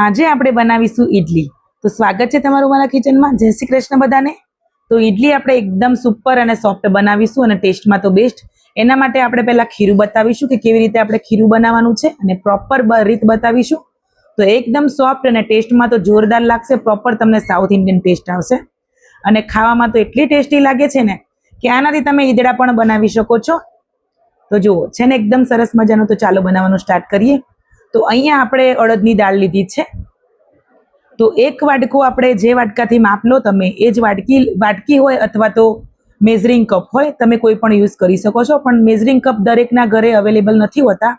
આજે આપણે બનાવીશું ઈડલી। તો સ્વાગત છે તમારું મારા કિચનમાં। જય શ્રી કૃષ્ણ બધાને। તો ઈડલી આપણે એકદમ સુપર અને સોફ્ટ બનાવીશું અને ટેસ્ટમાં તો બેસ્ટ। એના માટે આપણે પહેલા ખીરું બતાવીશું કે કેવી રીતે આપણે ખીરું બનાવવાનું છે અને પ્રોપર રીત બતાવીશું। તો એકદમ સોફ્ટ અને ટેસ્ટમાં તો જોરદાર લાગશે, પ્રોપર તમને સાઉથ ઇન્ડિયન ટેસ્ટ આવશે અને ખાવામાં તો એટલી ટેસ્ટી લાગે છે ને કે આનાથી તમે ઈદડા પણ બનાવી શકો છો। તો જુઓ છે ને એકદમ સરસ મજાનું। તો ચાલો બનાવવાનું સ્ટાર્ટ કરીએ। તો અહીંયા આપણે અડદની દાળ લીધી છે। તો એક વાટકો આપણે જે વાટકાથી માપ લો તમે એ જ વાટકી હોય અથવા તો મેઝરિંગ કપ હોય, તમે કોઈ પણ યુઝ કરી શકો છો, પણ મેઝરિંગ કપ દરેકના ઘરે અવેલેબલ નથી હોતા,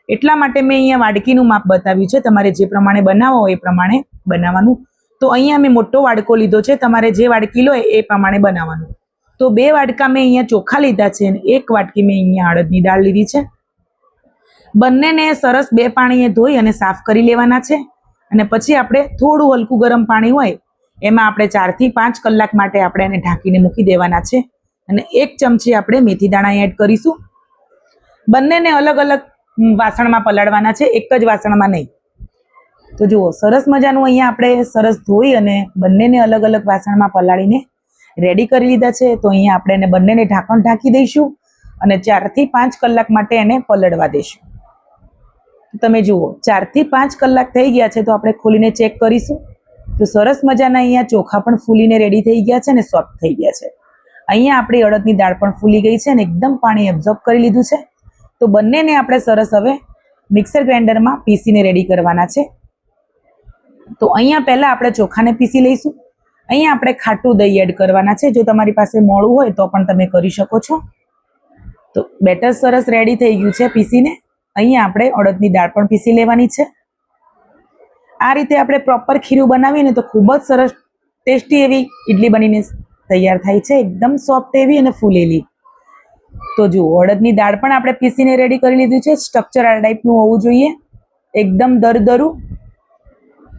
એટલા માટે મેં અહીંયા વાટકીનું માપ બતાવ્યું છે। તમારે જે પ્રમાણે બનાવો હોય એ પ્રમાણે બનાવવાનું। તો અહીંયા મેં મોટો વાડકો લીધો છે, તમારે જે વાડકી લો એ પ્રમાણે બનાવવાનું। તો 2 વાટકા મેં અહીંયા ચોખા લીધા છે અને 1 વાટકી મેં અહીંયા અડદની દાળ લીધી છે। બંનેને સરસ 2 પાણીએ ધોઈ અને સાફ કરી લેવાના છે અને પછી આપણે થોડું હલકું ગરમ પાણી હોય એમાં આપણે 4 થી 5 કલાક માટે આપણે એને ઢાંકીને મૂકી દેવાના છે અને 1 ચમચી આપણે મેથી દાણા એડ કરીશું। બંનેને અલગ અલગ વાસણમાં પલાળવાના છે, એક જ વાસણમાં નહીં। તો જુઓ સરસ મજાનું અહીંયા આપણે સરસ ધોઈ અને બંનેને અલગ અલગ વાસણમાં પલાળીને રેડી કરી લીધા છે। તો અહીંયા આપણે એને બંનેને ઢાંકણ ઢાંકી દઈશું અને 4 થી 5 કલાક માટે એને પલળવા દઈશું। તમે જુઓ 4 થી 5 કલાક થઈ ગયા છે, તો આપણે ખોલીને ચેક કરીશું। તો સરસ મજાના અહીંયા ચોખા પણ ફૂલીને રેડી થઈ ગયા છે અને સોફ્ટ થઈ ગયા છે। અહીંયા આપણી અડદની દાળ પણ ફૂલી ગઈ છે અને એકદમ પાણી એબ્ઝોર્બ કરી લીધું છે। તો બંનેને આપણે સરસ હવે મિક્સર ગ્રાઇન્ડરમાં પીસીને રેડી કરવાના છે। તો અહીંયા પહેલા આપણે ચોખાને પીસી લઈશું। અહીંયા આપણે ખાટું દહીં એડ કરવાના છે, જો તમારી પાસે મોળું હોય તો પણ તમે કરી શકો છો। તો બેટર સરસ રેડી થઈ ગયું છે પીસીને। અહીંયા આપણે અડદની દાળ પણ પીસી લેવાની છે। આ રીતે આપણે પ્રોપર ખીરું બનાવીને તો ખૂબ જ સરસ ટેસ્ટી એવી ઈડલી બનીને તૈયાર થાય છે, એકદમ સોફ્ટ એવી અને ફૂલેલી। તો જુઓ અડદની દાળ પણ આપણે પીસીને રેડી કરી લીધું છે। સ્ટ્રક્ચર આ ટાઈપનું હોવું જોઈએ, એકદમ દરદરું।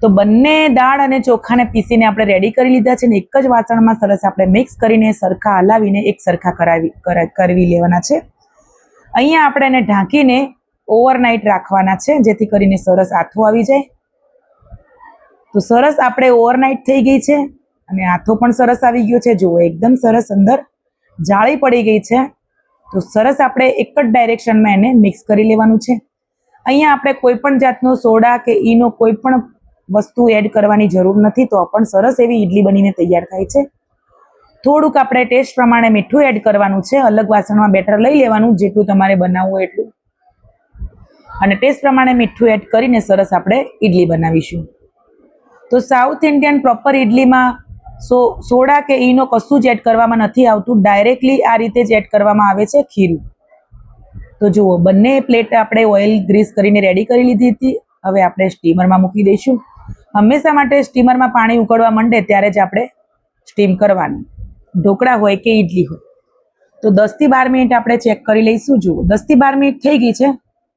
તો બંને દાળ અને ચોખાને પીસીને આપણે રેડી કરી લીધા છે ને એક જ વાસણમાં સરસ આપણે મિક્સ કરીને સરખા હલાવીને એક સરખા કરવી લેવાના છે। અહીંયા આપણે એને ઢાંકીને ઓવરનાઇટ રાખવાના છે, જેથી કરીને સરસ આથો આવી જાય। તો સરસ આપણે ઓવરનાઇટ થઈ ગઈ છે અને આથો પણ સરસ આવી ગયો છે। જુઓ એકદમ સરસ અંદર જાળી પડી ગઈ છે। તો સરસ આપણે એક જ ડાયરેક્શનમાં એને મિક્સ કરી લેવાનું છે। અહીંયા આપણે કોઈ પણ જાતનો સોડા કે ઈનો કોઈ પણ વસ્તુ એડ કરવાની જરૂર નથી, તો પણ સરસ એવી ઈડલી બનીને તૈયાર થાય છે। થોડુંક આપણે ટેસ્ટ પ્રમાણે મીઠું એડ કરવાનું છે। અલગ વાસણમાં બેટર લઈ લેવાનું, જેટલું તમારે બનાવવું હોય એટલું, અને ટેસ્ટ પ્રમાણે મીઠું એડ કરીને સરસ આપણે ઈડલી બનાવીશું। તો સાઉથ ઇન્ડિયન પ્રોપર ઈડલીમાં સોડા કે ઈનો કશું જ એડ કરવામાં નથી આવતું, ડાયરેક્ટલી આ રીતે જ એડ કરવામાં આવે છે ખીરું। તો જુઓ બંને પ્લેટ આપણે ઓઇલ ગ્રીસ કરીને રેડી કરી લીધી હતી। હવે આપણે સ્ટીમરમાં મૂકી દઈશું। હંમેશા માટે સ્ટીમરમાં પાણી ઉકળવા માંડે ત્યારે જ આપણે સ્ટીમ કરવાની, ઢોકળા હોય કે ઈડલી હોય। તો 10 થી 12 મિનિટ આપણે ચેક કરી લઈશું। જુઓ 10 થી 12 મિનિટ થઈ ગઈ છે।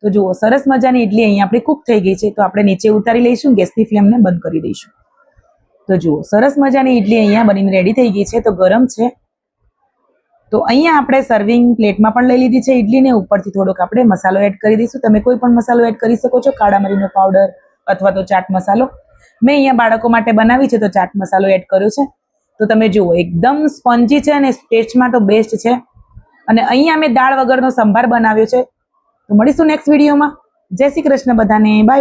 તો જુઓ સરસ મજાની ઈડલી અહીંયા આપણી કૂક થઈ ગઈ છે। તો આપણે નીચે ઉતારી લઈશું, ગેસની ફ્લેમને બંધ કરી દઈશું। તો જુઓ સરસ મજાની ઈડલી અહીંયા બનીને રેડી થઈ ગઈ છે। તો ગરમ છે, તો અહીંયા આપણે સર્વિંગ પ્લેટમાં પણ લઈ લીધી છે ઈડલીને। ઉપરથી થોડોક આપણે મસાલો એડ કરી દઈશું, તમે કોઈ પણ મસાલો એડ કરી શકો છો, કાળા મરીનો પાવડર અથવા તો ચાટ મસાલો। મેં અહીંયા બાળકો માટે બનાવી છે તો ચાટ મસાલો એડ કર્યો છે। તો તમે જુઓ એકદમ સ્પોન્જી છે અને ટેસ્ટમાં તો બેસ્ટ છે। અને અહીંયા મેં દાળ વગરનો સંભાર બનાવ્યો છે। તો મળીશું નેક્સ્ટ વિડીયોમાં। જય શ્રી કૃષ્ણ બધાને, બાય।